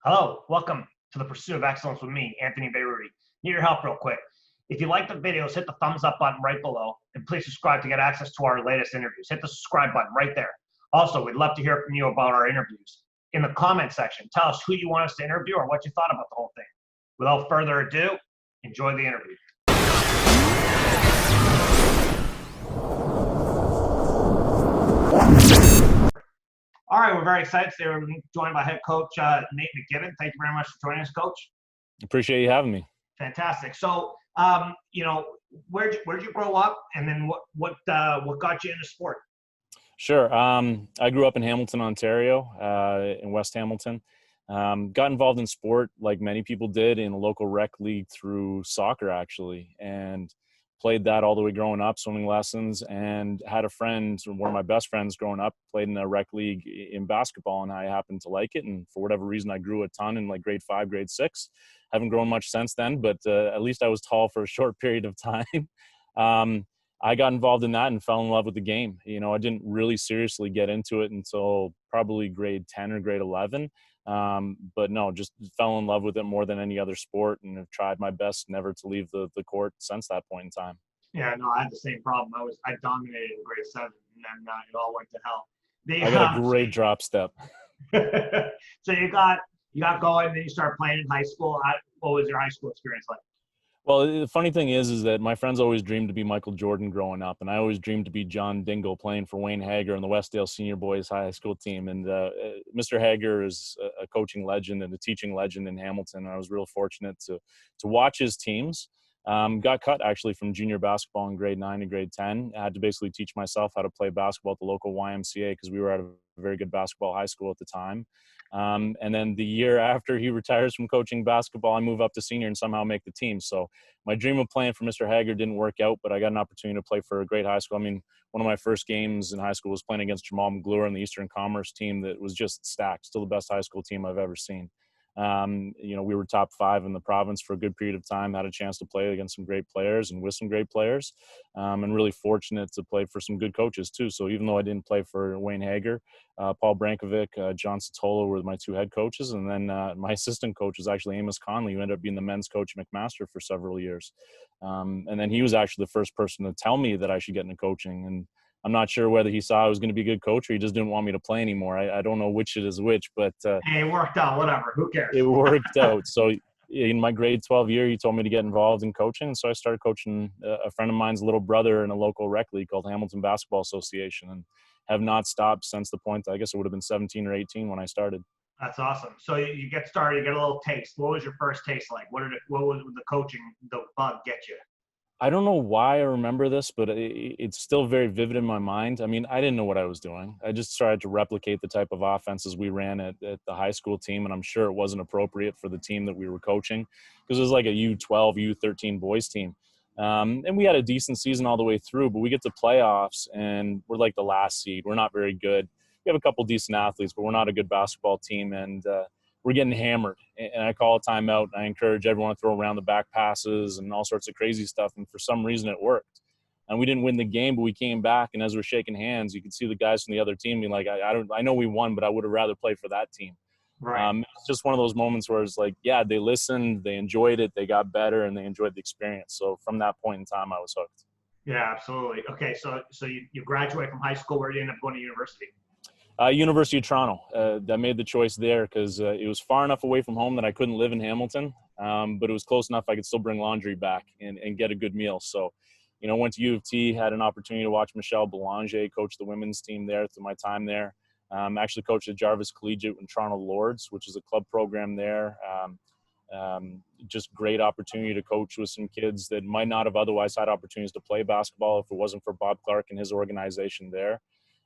Hello, welcome to the Pursuit of Excellence with me, Anthony Beirudi. Need your help real quick. If you like the videos, hit the thumbs up button right below, and please subscribe to get access to our latest interviews. Hit the subscribe button right there. Also, we'd love to hear from you about our interviews. In the comment section, tell us who you want us to interview or what you thought about the whole thing. Without further ado, enjoy the interview. All right, we're very excited today. We're joined by head coach Nate McKibbon. Thank you very much for joining us, Coach. Appreciate you having me. Fantastic. So, where'd you grow up, and then what got you into sport? Sure. I grew up in Hamilton, Ontario, in West Hamilton. Got involved in sport like many people did in a local rec league through soccer, actually, and played that all the way growing up, swimming lessons, and had a friend, one of my best friends growing up, played in a rec league in basketball, and I happened to like it. And for whatever reason, I grew a ton in like grade 5, grade 6. Haven't grown much since then, but at least I was tall for a short period of time. I got involved in that and fell in love with the game. You know, I didn't really seriously get into it until probably grade 10 or grade 11. But no, just fell in love with it more than any other sport, and have tried my best never to leave the court since that point in time. Yeah, no, I had the same problem. I dominated in grade 7, and then it all went to hell. I got a great drop step. So you got going, then you started playing in high school. What was your high school experience like? Well, the funny thing is that my friends always dreamed to be Michael Jordan growing up, and I always dreamed to be John Dingle playing for Wayne Hager on the Westdale Senior Boys High School team. And Mr. Hager is a coaching legend and a teaching legend in Hamilton. I was real fortunate to watch his teams. Got cut actually from junior basketball in grade 9 and grade 10. I had to basically teach myself how to play basketball at the local YMCA because we were at a very good basketball high school at the time. And then the year after he retires from coaching basketball, I move up to senior and somehow make the team. So my dream of playing for Mr. Hager didn't work out, but I got an opportunity to play for a great high school. I mean, one of my first games in high school was playing against Jamal McGlure and the Eastern Commerce team that was just stacked, still the best high school team I've ever seen. We were top 5 in the province for a good period of time, had a chance to play against some great players and with some great players, and really fortunate to play for some good coaches too. So even though I didn't play for Wayne Hager, Paul Brankovic, John Sotolo were my 2 head coaches. And then my assistant coach was actually Amos Conley, who ended up being the men's coach at McMaster for several years. And then he was actually the first person to tell me that I should get into coaching. And I'm not sure whether he saw I was going to be a good coach or he just didn't want me to play anymore. I don't know which it is which, but hey, it worked out. Whatever. Who cares? It worked out. So in my grade 12 year, he told me to get involved in coaching. And so I started coaching a friend of mine's little brother in a local rec league called Hamilton Basketball Association, and have not stopped since the point. I guess it would have been 17 or 18 when I started. That's awesome. So you get started, you get a little taste. What was your first taste like? What was the coaching, the bug get you? I don't know why I remember this, but it's still very vivid in my mind. I mean, I didn't know what I was doing. I just tried to replicate the type of offenses we ran at the high school team, and I'm sure it wasn't appropriate for the team that we were coaching because it was like a U12, U13 boys team. And we had a decent season all the way through, but we get to playoffs, and we're like the last seed. We're not very good. We have a couple decent athletes, but we're not a good basketball team, and we're getting hammered. And I call a timeout, and I encourage everyone to throw around the back passes and all sorts of crazy stuff. And for some reason it worked. And we didn't win the game, but we came back, and as we're shaking hands, you could see the guys from the other team being like, I know we won, but I would have rather played for that team. Right. It's just one of those moments where it's like, yeah, they listened, they enjoyed it, they got better, and they enjoyed the experience. So from that point in time, I was hooked. Yeah, absolutely. Okay, so you graduate from high school. Where did you end up going to university? University of Toronto. I made the choice there because it was far enough away from home that I couldn't live in Hamilton, but it was close enough I could still bring laundry back and get a good meal. So, went to U of T, had an opportunity to watch Michelle Belanger coach the women's team there through my time there. Actually coached at Jarvis Collegiate in Toronto Lords, which is a club program there. Just great opportunity to coach with some kids that might not have otherwise had opportunities to play basketball if it wasn't for Bob Clark and his organization there.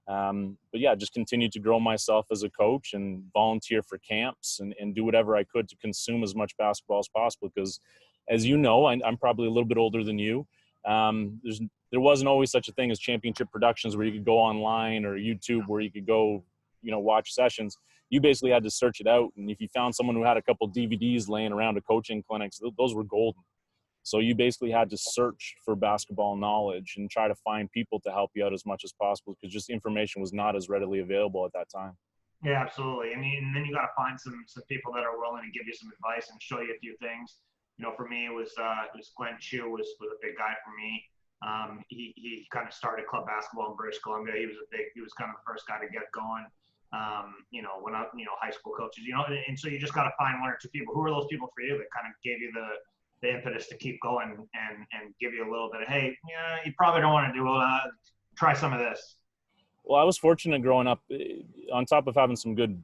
But yeah, just continued to grow myself as a coach and volunteer for camps and do whatever I could to consume as much basketball as possible. Because as you know, I'm probably a little bit older than you. There wasn't always such a thing as championship productions where you could go online or YouTube where you could go, watch sessions. You basically had to search it out. And if you found someone who had a couple DVDs laying around at coaching clinics, those were golden. So you basically had to search for basketball knowledge and try to find people to help you out as much as possible because just information was not as readily available at that time. Yeah, absolutely. I mean, and then you got to find some people that are willing to give you some advice and show you a few things. For me, it was Glenn Chu was a big guy for me. He kind of started club basketball in British Columbia. He was kind of the first guy to get going. When high school coaches, and so you just got to find one or two people. Who are those people for you that kind of gave you the impetus to keep going and give you a little bit of, hey, yeah, you probably don't want to do try some of this. Well, I was fortunate growing up. On top of having some good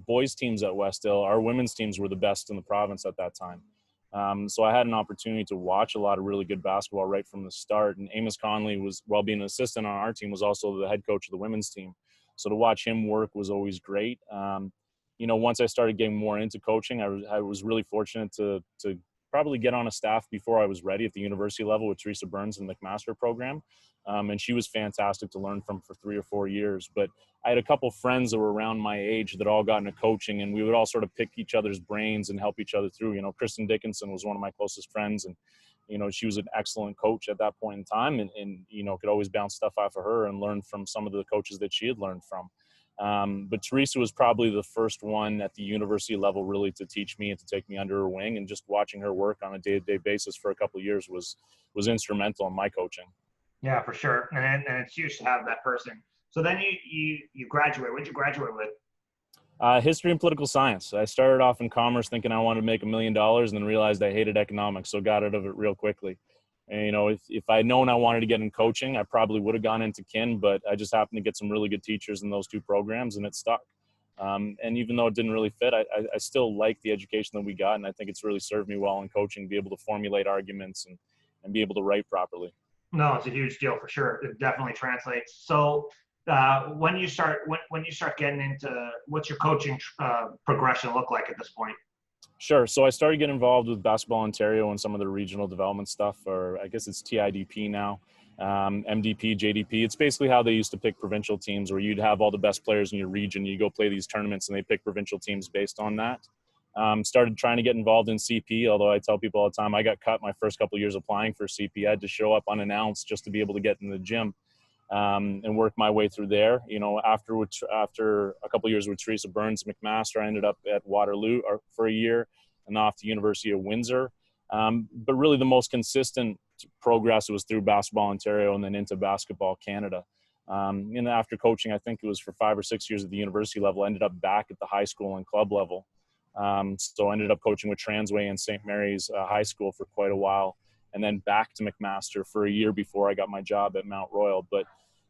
boys teams at Westdale, our women's teams were the best in the province at that time. So I had an opportunity to watch a lot of really good basketball right from the start. And Amos Conley while being an assistant on our team, was also the head coach of the women's team. So to watch him work was always great. Once I started getting more into coaching, I was really fortunate to probably get on a staff before I was ready at the university level with Teresa Burns in the McMaster program. And she was fantastic to learn from for 3 or 4 years. But I had a couple friends that were around my age that all got into coaching, and we would all sort of pick each other's brains and help each other through. Kristen Dickinson was one of my closest friends, and, she was an excellent coach at that point in time, and could always bounce stuff off of her and learn from some of the coaches that she had learned from. But Teresa was probably the first one at the university level really to teach me and to take me under her wing, and just watching her work on a day-to-day basis for a couple of years was instrumental in my coaching. Yeah, for sure. And it's huge to have that person. So then you graduate. What did you graduate with? History and political science. I started off in commerce thinking I wanted to make $1 million, and then realized I hated economics, so got out of it real quickly. And, if I had known I wanted to get in coaching, I probably would have gone into kin, but I just happened to get some really good teachers in those two programs, and it stuck. And even though it didn't really fit, I still like the education that we got, and I think it's really served me well in coaching, be able to formulate arguments and be able to write properly. No, it's a huge deal for sure. It definitely translates. So when you start getting into, what's your coaching progression look like at this point? Sure. So I started getting involved with Basketball Ontario and some of the regional development stuff, or I guess it's TIDP now, MDP, JDP. It's basically how they used to pick provincial teams, where you'd have all the best players in your region. You go play these tournaments and they pick provincial teams based on that. Started trying to get involved in CP, although I tell people all the time I got cut my first couple of years applying for CP. I had to show up unannounced just to be able to get in the gym and work my way through there. After a couple of years with Teresa Burns McMaster, I ended up at Waterloo for a year and off to University of Windsor. But really the most consistent progress was through Basketball Ontario and then into Basketball Canada. And after coaching, I think it was for 5 or 6 years at the university level, I ended up back at the high school and club level. So I ended up coaching with Transway and St. Mary's High School for quite a while, and then back to McMaster for a year before I got my job at Mount Royal. But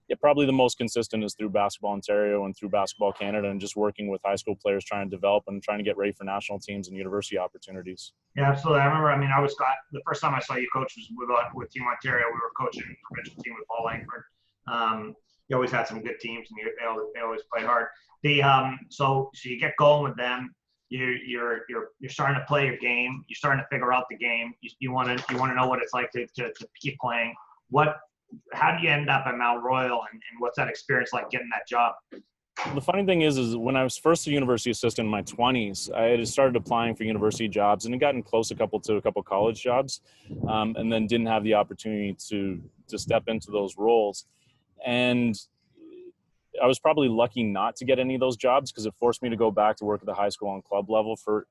yeah, probably the most consistent is through Basketball Ontario and through Basketball Canada, and just working with high school players, trying to develop and trying to get ready for national teams and university opportunities. Yeah, absolutely. I remember, the first time I saw you coach was with Team Ontario. We were coaching the provincial team with Paul Langford. You always had some good teams, and they always played hard. So you get going with them. You're starting to play your game. You're starting to figure out the game. You want to know what it's like to keep playing. How do you end up at Mount Royal, and what's that experience like getting that job? The funny thing is when I was first a university assistant in my 20s, I had started applying for university jobs and had gotten close to a couple college jobs, and then didn't have the opportunity to step into those roles. And I was probably lucky not to get any of those jobs, because it forced me to go back to work at the high school and club level for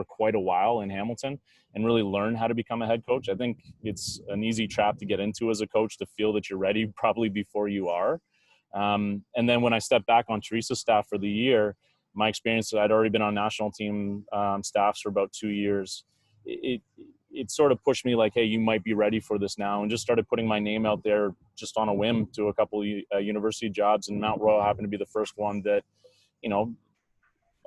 quite a while in Hamilton and really learn how to become a head coach. I think it's an easy trap to get into as a coach, to feel that you're ready probably before you are. And then when I stepped back on Teresa's staff for the year, my experience, I'd already been on national team staffs for about 2 years. It sort of pushed me like, hey, you might be ready for this now, and just started putting my name out there just on a whim to a couple of university jobs. And Mount Royal happened to be the first one that,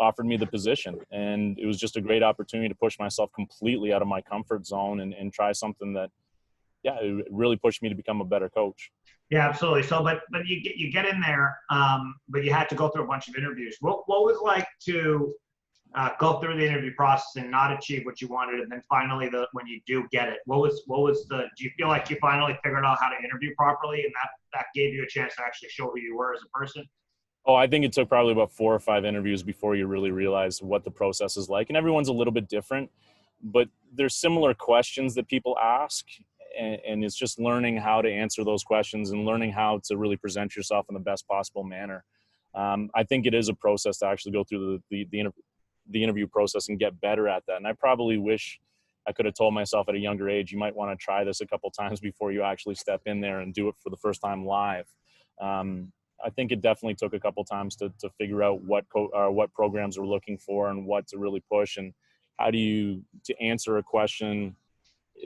offered me the position. And it was just a great opportunity to push myself completely out of my comfort zone and try something that, it really pushed me to become a better coach. Yeah, absolutely. So, but you get in there, but you had to go through a bunch of interviews. What was it like to go through the interview process and not achieve what you wanted, and then finally when you do get it, do you feel like you finally figured out how to interview properly, and that gave you a chance to actually show who you were as a person? Oh, I think it took probably about 4 or 5 interviews before you really realize what the process is like. And everyone's a little bit different, but there's similar questions that people ask. And it's just learning how to answer those questions and learning how to really present yourself in the best possible manner. I think it is a process to actually go through the interview process and get better at that. And I probably wish I could have told myself at a younger age, you might want to try this a couple times before you actually step in there and do it for the first time live. I think it definitely took a couple times to figure out what programs we're looking for and what to really push, and how do you to answer a question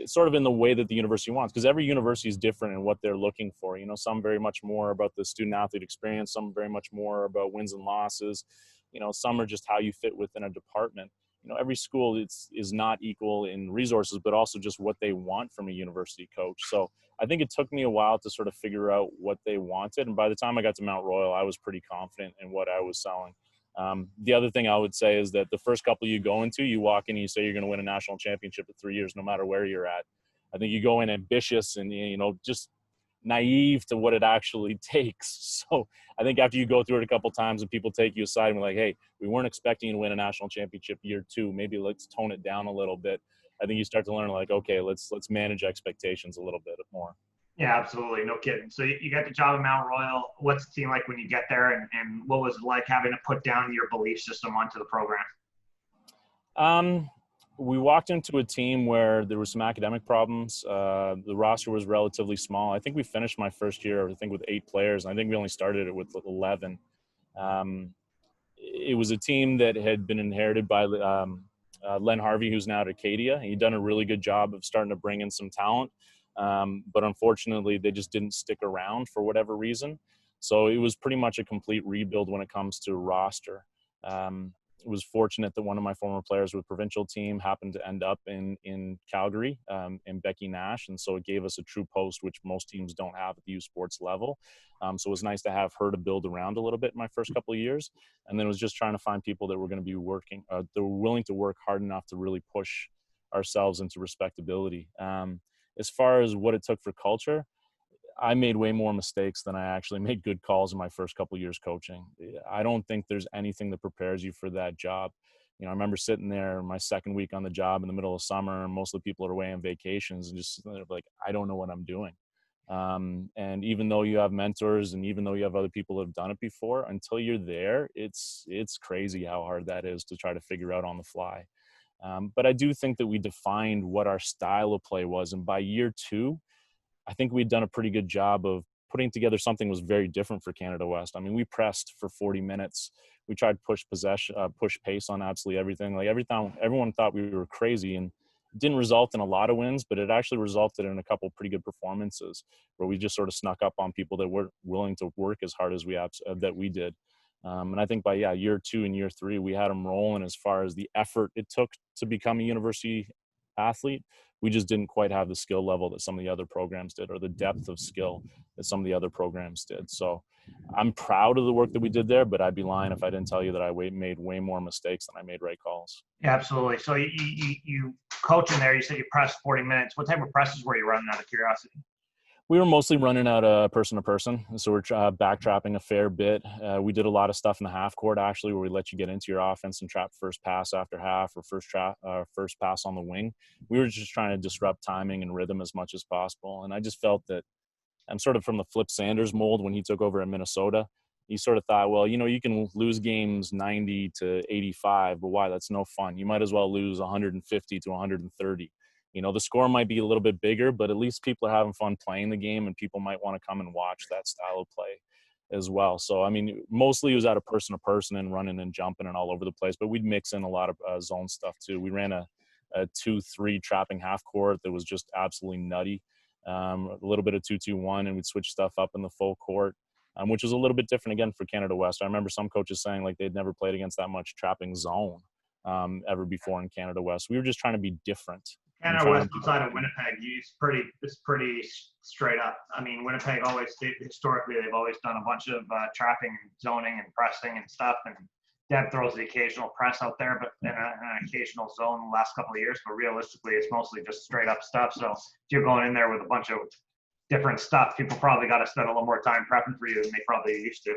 sort of in the way that the university wants, because every university is different in what they're looking for. You know, some very much more about the student athlete experience, some very much more about wins and losses. You know, some are just how you fit within a department. You know, every school is not equal in resources, but also just what they want from a university coach. So I think it took me a while to sort of figure out what they wanted. And by the time I got to Mount Royal, I was pretty confident in what I was selling. The other thing I would say is that the first couple you go into, you walk in and you say you're going to win a national championship in 3 years, no matter where you're at. I think you go in ambitious and, you know, just naive to what it actually takes. So I think after you go through it a couple times and people take you aside and be like, hey, we weren't expecting you to win a national championship year 2. Maybe let's tone it down a little bit. I think you start to learn like, okay, let's manage expectations a little bit more. Yeah, absolutely. No kidding. So you got the job at Mount Royal. What's the team like when you get there, and what was it like having to put down your belief system onto the program? We walked into a team where there were some academic problems. The roster was relatively small. I think we finished my first year, I think, with 8 players. And I think we only started it with 11. It was a team that had been inherited by Len Harvey, who's now at Acadia. He'd done a really good job of starting to bring in some talent. But unfortunately, they just didn't stick around for whatever reason. So it was pretty much a complete rebuild when it comes to roster. It was fortunate that one of my former players with provincial team happened to end up in Calgary, in Becky Nash. And so it gave us a true post, which most teams don't have at the youth sports level. So it was nice to have her to build around a little bit in my first couple of years. And then it was just trying to find people that were going to be working, that were willing to work hard enough to really push ourselves into respectability. As far as what it took for culture, I made way more mistakes than I actually made good calls in my first couple of years coaching. I don't think there's anything that prepares you for that job. You know, I remember sitting there my second week on the job in the middle of summer, and most of the people are away on vacations, and just like, I don't know what I'm doing. And even though you have mentors and even though you have other people who have done it before, until you're there, it's crazy how hard that is to try to figure out on the fly. But I do think that we defined what our style of play was. And by year 2, I think we'd done a pretty good job of putting together something that was very different for Canada West. I mean, we pressed for 40 minutes. We tried to push pace on absolutely everything. Like everyone thought we were crazy, and it didn't result in a lot of wins, but it actually resulted in a couple of pretty good performances where we just sort of snuck up on people that weren't willing to work as hard as that we did. And I think by year 2 and year 3, we had them rolling as far as the effort it took to become a university athlete. We just didn't quite have the skill level that some of the other programs did, or the depth of skill that some of the other programs did. So I'm proud of the work that we did there, but I'd be lying if I didn't tell you that I made way more mistakes than I made right calls. Yeah, absolutely. So you coaching there, you said you pressed 40 minutes. What type of presses were you running, out of curiosity? We were mostly running out person to person, so we're backtrapping a fair bit. We did a lot of stuff in the half court, actually, where we let you get into your offense and trap first pass after half, or first pass on the wing. We were just trying to disrupt timing and rhythm as much as possible. And I just felt that I'm sort of from the Flip Sanders mold when he took over in Minnesota. He sort of thought, well, you know, you can lose games 90 to 85, but why? That's no fun. You might as well lose 150 to 130. You know, the score might be a little bit bigger, but at least people are having fun playing the game, and people might want to come and watch that style of play as well. So, I mean, mostly it was out of person to person and running and jumping and all over the place, but we'd mix in a lot of zone stuff too. We ran a 2-3 trapping half court that was just absolutely nutty. A little bit of 2-2-1, and we'd switch stuff up in the full court, which was a little bit different again for Canada West. I remember some coaches saying like they'd never played against that much trapping zone ever before in Canada West. We were just trying to be different. Canada West outside of Winnipeg, it's pretty straight up. I mean, Winnipeg historically, they've always done a bunch of trapping, zoning, and pressing and stuff. And Deb throws the occasional press out there, but then an occasional zone the last couple of years. But realistically, it's mostly just straight up stuff. So if you're going in there with a bunch of different stuff, people probably got to spend a little more time prepping for you than they probably used to.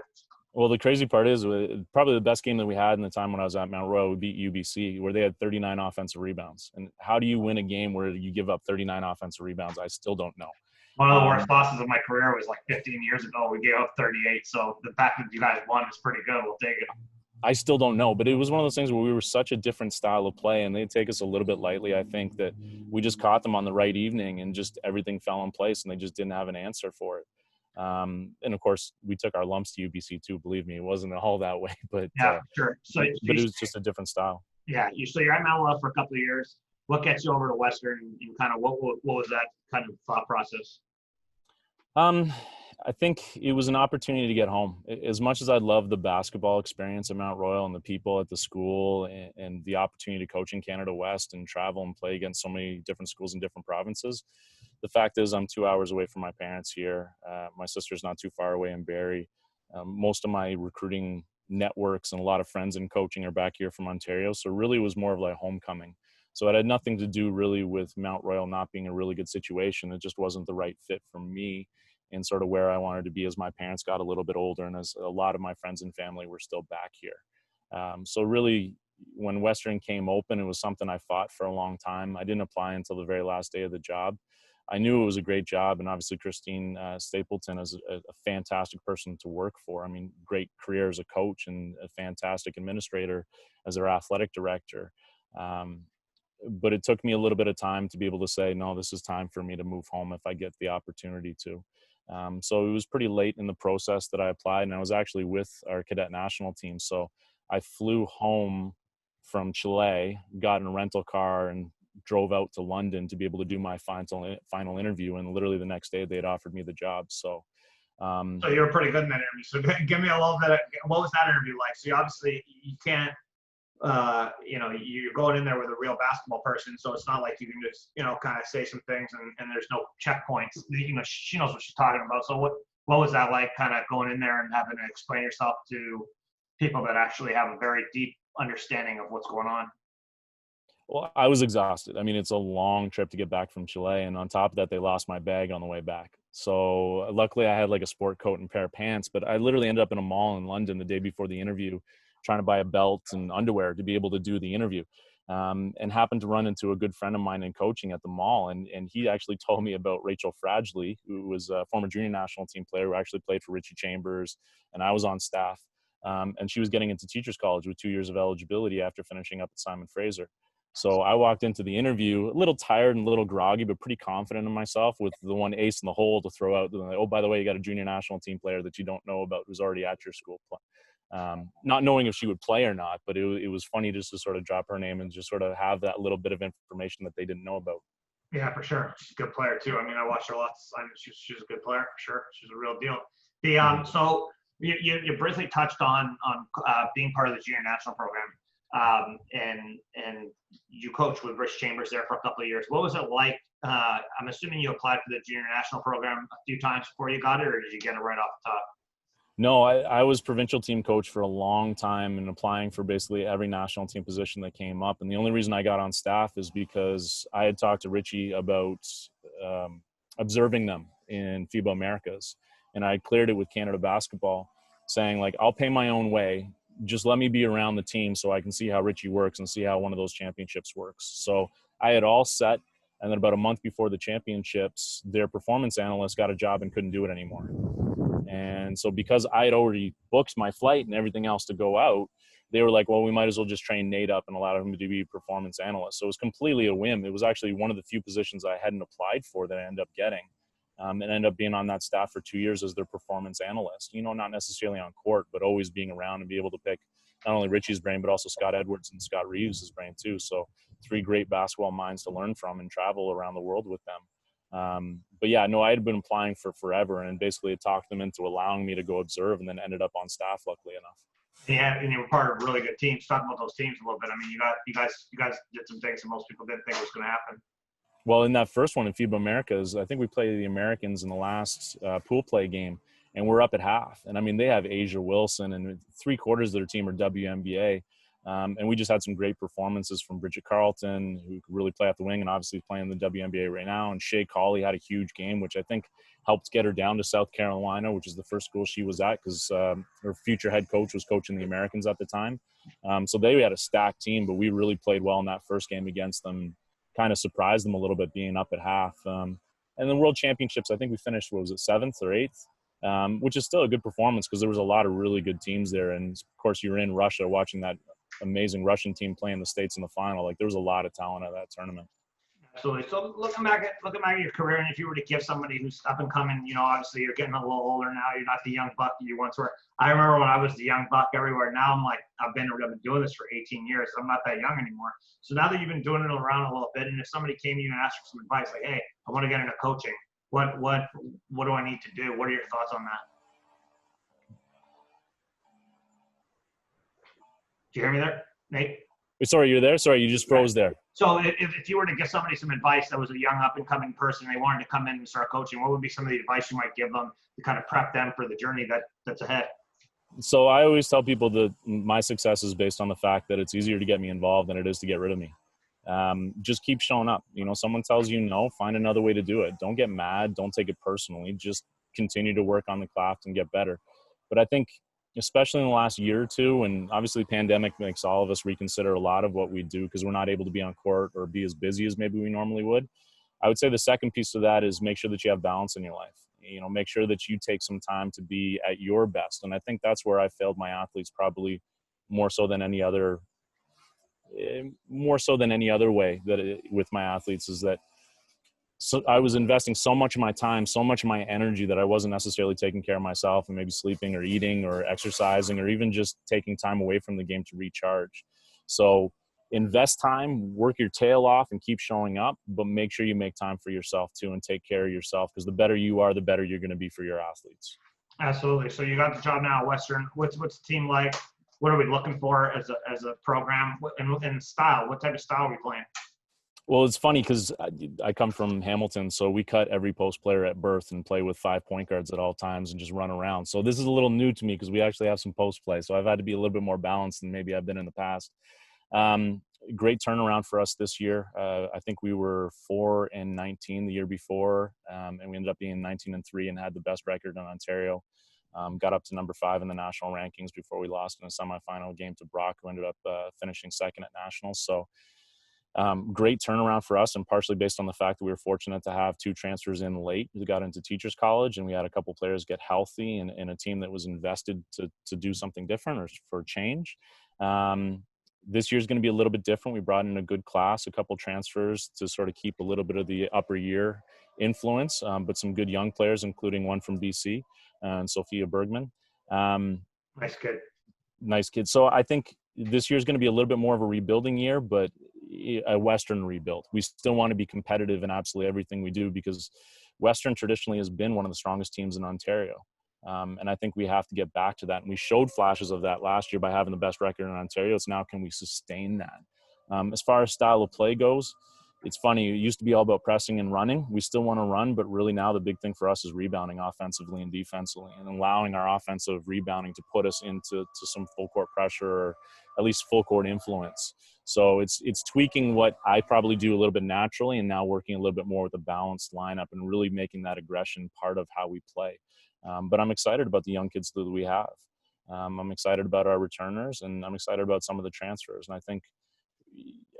Well, the crazy part is probably the best game that we had in the time when I was at Mount Royal, we beat UBC, where they had 39 offensive rebounds. And how do you win a game where you give up 39 offensive rebounds? I still don't know. One of the worst losses of my career was like 15 years ago. We gave up 38. So the fact that you guys won is pretty good. We'll take it. I still don't know, but it was one of those things where we were such a different style of play, and they take us a little bit lightly. I think that we just caught them on the right evening, and just everything fell in place, and they just didn't have an answer for it. And of course, we took our lumps to UBC too. Believe me, it wasn't all that way, but Yeah, sure. but it was just a different style. Yeah, so you're at Mount Weld for a couple of years. What gets you over to Western, and kind of what was that kind of thought process? I think it was an opportunity to get home. As much as I love the basketball experience at Mount Royal and the people at the school, and the opportunity to coach in Canada West and travel and play against so many different schools in different provinces, the fact is I'm 2 hours away from my parents here. My sister's not too far away in Barrie. Most of my recruiting networks and a lot of friends in coaching are back here from Ontario. So really it was more of like homecoming. So it had nothing to do really with Mount Royal not being a really good situation. It just wasn't the right fit for me and sort of where I wanted to be as my parents got a little bit older and as a lot of my friends and family were still back here. So really, when Western came open, it was something I fought for a long time. I didn't apply until the very last day of the job. I knew it was a great job, and obviously Christine Stapleton is a fantastic person to work for. I mean, great career as a coach and a fantastic administrator as their athletic director. But it took me a little bit of time to be able to say, no, this is time for me to move home if I get the opportunity to. So it was pretty late in the process that I applied, and I was actually with our cadet national team. So I flew home from Chile, got in a rental car, and drove out to London to be able to do my final interview. And literally the next day, they had offered me the job. So you were pretty good in that interview. So give me a little bit of, what was that interview like? So you can't, you're going in there with a real basketball person, so it's not like you can just, kind of say some things and there's no checkpoints. She knows what she's talking about. So what was that like, kind of going in there and having to explain yourself to people that actually have a very deep understanding of what's going on? Well, I was exhausted. I mean, it's a long trip to get back from Chile, and on top of that, they lost my bag on the way back. So luckily, I had like a sport coat and pair of pants, but I literally ended up in a mall in London the day before the interview, trying to buy a belt and underwear to be able to do the interview, and happened to run into a good friend of mine in coaching at the mall, and he actually told me about Rachel Fradgley, who was a former junior national team player who actually played for Richie Chambers, and I was on staff, and she was getting into teachers college with 2 years of eligibility after finishing up at Simon Fraser. So I walked into the interview a little tired and a little groggy, but pretty confident in myself with the one ace in the hole to throw out. Oh, by the way, you got a junior national team player that you don't know about who's already at your school. Not knowing if she would play or not, but it was funny just to sort of drop her name and just sort of have that little bit of information that they didn't know about. Yeah, for sure. She's a good player too. I mean, I watched her lots. I mean, she's a good player for sure. She's a real deal. So you briefly touched on being part of the junior national program. And you coached with Rich Chambers there for a couple of years. What was it like? I'm assuming you applied for the junior national program a few times before you got it, or did you get it right off the top? No, I was provincial team coach for a long time and applying for basically every national team position that came up. And the only reason I got on staff is because I had talked to Richie about observing them in FIBA Americas. And I cleared it with Canada Basketball, saying, like, I'll pay my own way. Just let me be around the team so I can see how Richie works and see how one of those championships works. So I had all set. And then about a month before the championships, their performance analyst got a job and couldn't do it anymore. And so because I had already booked my flight and everything else to go out, they were like, well, we might as well just train Nate up and allow him to be performance analyst. So it was completely a whim. It was actually one of the few positions I hadn't applied for that I ended up getting. And ended up being on that staff for 2 years as their performance analyst, not necessarily on court, but always being around and be able to pick not only Richie's brain, but also Scott Edwards and Scott Reeves' brain too. So 3 great basketball minds to learn from and travel around the world with them. But yeah, no, I had been applying for forever, and basically it talked them into allowing me to go observe, and then ended up on staff, luckily enough. Yeah, and you were part of really good teams. Talk about those teams a little bit. I mean, you guys did some things that most people didn't think was going to happen. Well, in that first one in FIBA Americas, I think we played the Americans in the last pool play game, and we're up at half. And I mean, they have Asia Wilson, and 3/4 of their team are WNBA. And we just had some great performances from Bridget Carlton, who could really play off the wing and obviously playing the WNBA right now. And Shea Colley had a huge game, which I think helped get her down to South Carolina, which is the first school she was at, because her future head coach was coaching the Americans at the time. So they had a stacked team, but we really played well in that first game against them. Kind of surprised them a little bit being up at half. And the World Championships, I think we finished, what was it, 7th or 8th, which is still a good performance because there was a lot of really good teams there. And of course, you're in Russia watching that amazing Russian team playing the States in the final. Like, there was a lot of talent at that tournament. Absolutely. So looking back at your career, and if you were to give somebody who's up and coming, obviously you're getting a little older now. You're not the young buck you once were. I remember when I was the young buck everywhere. Now I'm like, I've been doing this for 18 years. I'm not that young anymore. So now that you've been doing it around a little bit, and if somebody came to you and asked for some advice, like, hey, I want to get into coaching, what do I need to do? What are your thoughts on that? Do you hear me there, Nate? Sorry, you're there? Sorry, you just froze there. So if you were to give somebody some advice that was a young up-and-coming person, they wanted to come in and start coaching, what would be some of the advice you might give them to kind of prep them for the journey that's ahead? So I always tell people that my success is based on the fact that it's easier to get me involved than it is to get rid of me. Just keep showing up. Someone tells you no, find another way to do it. Don't get mad. Don't take it personally. Just continue to work on the craft and get better. But I think, especially in the last year or two, and obviously the pandemic makes all of us reconsider a lot of what we do because we're not able to be on court or be as busy as maybe we normally would. I would say the second piece of that is make sure that you have balance in your life. Make sure that you take some time to be at your best. And I think that's where I failed my athletes probably more so than any other way with my athletes is that so I was investing so much of my time, so much of my energy that I wasn't necessarily taking care of myself and maybe sleeping or eating or exercising or even just taking time away from the game to recharge. So invest time, work your tail off and keep showing up, but make sure you make time for yourself too and take care of yourself because the better you are, the better you're going to be for your athletes. Absolutely. So you got the job now at Western. What's the team like? What are we looking for as a program and style? What type of style are we playing? Well, it's funny because I come from Hamilton, so we cut every post player at birth and play with 5 point guards at all times and just run around. So this is a little new to me because we actually have some post play. So I've had to be a little bit more balanced than maybe I've been in the past. Great turnaround for us this year. I think we were 4-19 the year before, and we ended up being 19-3 and had the best record in Ontario. Got up to number 5 in the national rankings before we lost in a semifinal game to Brock, who ended up finishing second at nationals. So great turnaround for us, and partially based on the fact that we were fortunate to have 2 transfers in late. We got into teachers college and we had a couple players get healthy and a team that was invested to do something different or for change. This year's going to be a little bit different. We brought in a good class, a couple transfers to sort of keep a little bit of the upper year influence, but some good young players, including one from BC and Sophia Bergman. Nice kid. So I think this year is going to be a little bit more of a rebuilding year, but a Western rebuild. We still want to be competitive in absolutely everything we do because Western traditionally has been one of the strongest teams in Ontario. And I think we have to get back to that. And we showed flashes of that last year by having the best record in Ontario. It's now, can we sustain that? As far as style of play goes, it's funny. It used to be all about pressing and running. We still want to run, but really now the big thing for us is rebounding offensively and defensively and allowing our offensive rebounding to put us into some full court pressure or at least full court influence. So it's tweaking what I probably do a little bit naturally and now working a little bit more with a balanced lineup and really making that aggression part of how we play. But I'm excited about the young kids that we have. I'm excited about our returners and I'm excited about some of the transfers. And I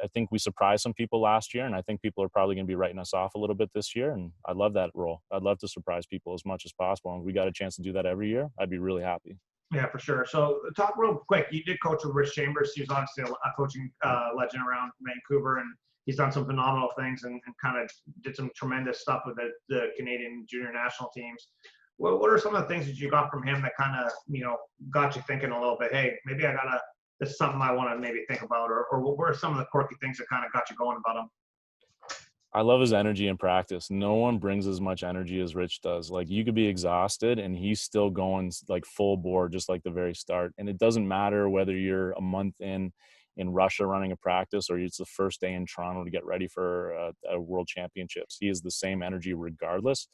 think we surprised some people last year, and I think people are probably going to be writing us off a little bit this year. And I love that role. I'd love to surprise people as much as possible. And if we got a chance to do that every year, I'd be really happy. Yeah, for sure. So talk real quick. You did coach with Rich Chambers. He was obviously a coaching legend around Vancouver, and he's done some phenomenal things and kind of did some tremendous stuff with the Canadian junior national teams. What are some of the things that you got from him that kind of, got you thinking a little bit, hey, maybe this is something I want to maybe think about, or what were some of the quirky things that kind of got you going about him? I love his energy in practice. No one brings as much energy as Rich does. Like, you could be exhausted and he's still going like full bore, just like the very start. And it doesn't matter whether you're a month in Russia running a practice or it's the first day in Toronto to get ready for a World Championships. He is the same energy regardless.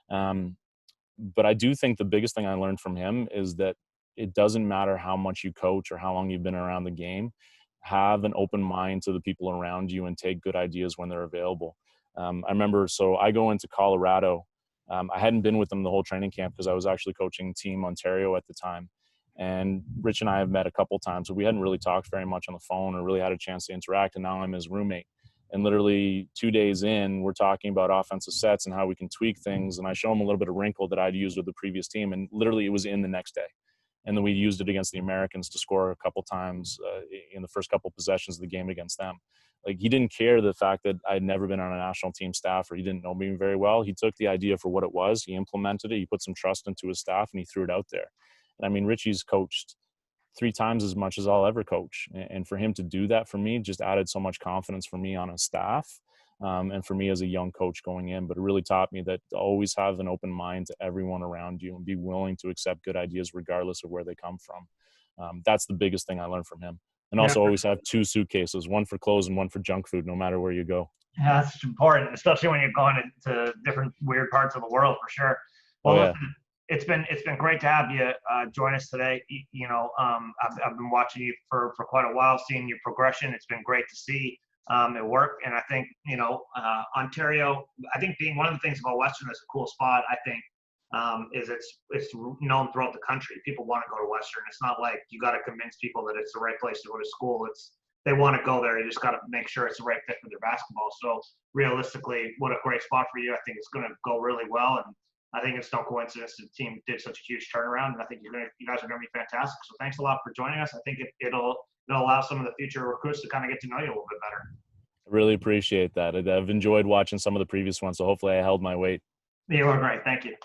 But I do think the biggest thing I learned from him is that it doesn't matter how much you coach or how long you've been around the game. Have an open mind to the people around you and take good ideas when they're available. I remember, so I go into Colorado. I hadn't been with them the whole training camp because I was actually coaching Team Ontario at the time. And Rich and I have met a couple times, but we hadn't really talked very much on the phone or really had a chance to interact. And now I'm his roommate. And literally 2 days in, we're talking about offensive sets and how we can tweak things. And I show him a little bit of wrinkle that I'd used with the previous team. And literally it was in the next day. And then we used it against the Americans to score a couple times in the first couple possessions of the game against them. Like, he didn't care the fact that I'd never been on a national team staff or he didn't know me very well. He took the idea for what it was. He implemented it. He put some trust into his staff and he threw it out there. And I mean, Richie's coached 3 times as much as I'll ever coach. And for him to do that for me just added so much confidence for me on a staff, and for me as a young coach going in. But it really taught me that to always have an open mind to everyone around you and be willing to accept good ideas regardless of where they come from. That's the biggest thing I learned from him. And also always have 2 suitcases, one for clothes and one for junk food, no matter where you go. Yeah, that's important, especially when you're going to different weird parts of the world, for sure. Well, listen, it's been great to have you join us today. I've been watching you for quite a while, seeing your progression. It's been great to see it work. And I think, Ontario, I think being one of the things about Western is a cool spot, I think, is it's known throughout the country. People want to go to Western. It's not like you got to convince people that it's the right place to go to school. They want to go there. You just got to make sure it's the right fit for their basketball. So realistically, what a great spot for you. I think it's going to go really well. And I think it's no coincidence the team did such a huge turnaround, and I think you guys are going to be fantastic. So thanks a lot for joining us. I think it'll allow some of the future recruits to kind of get to know you a little bit better. I really appreciate that. I've enjoyed watching some of the previous ones, so hopefully I held my weight. You were great. Thank you.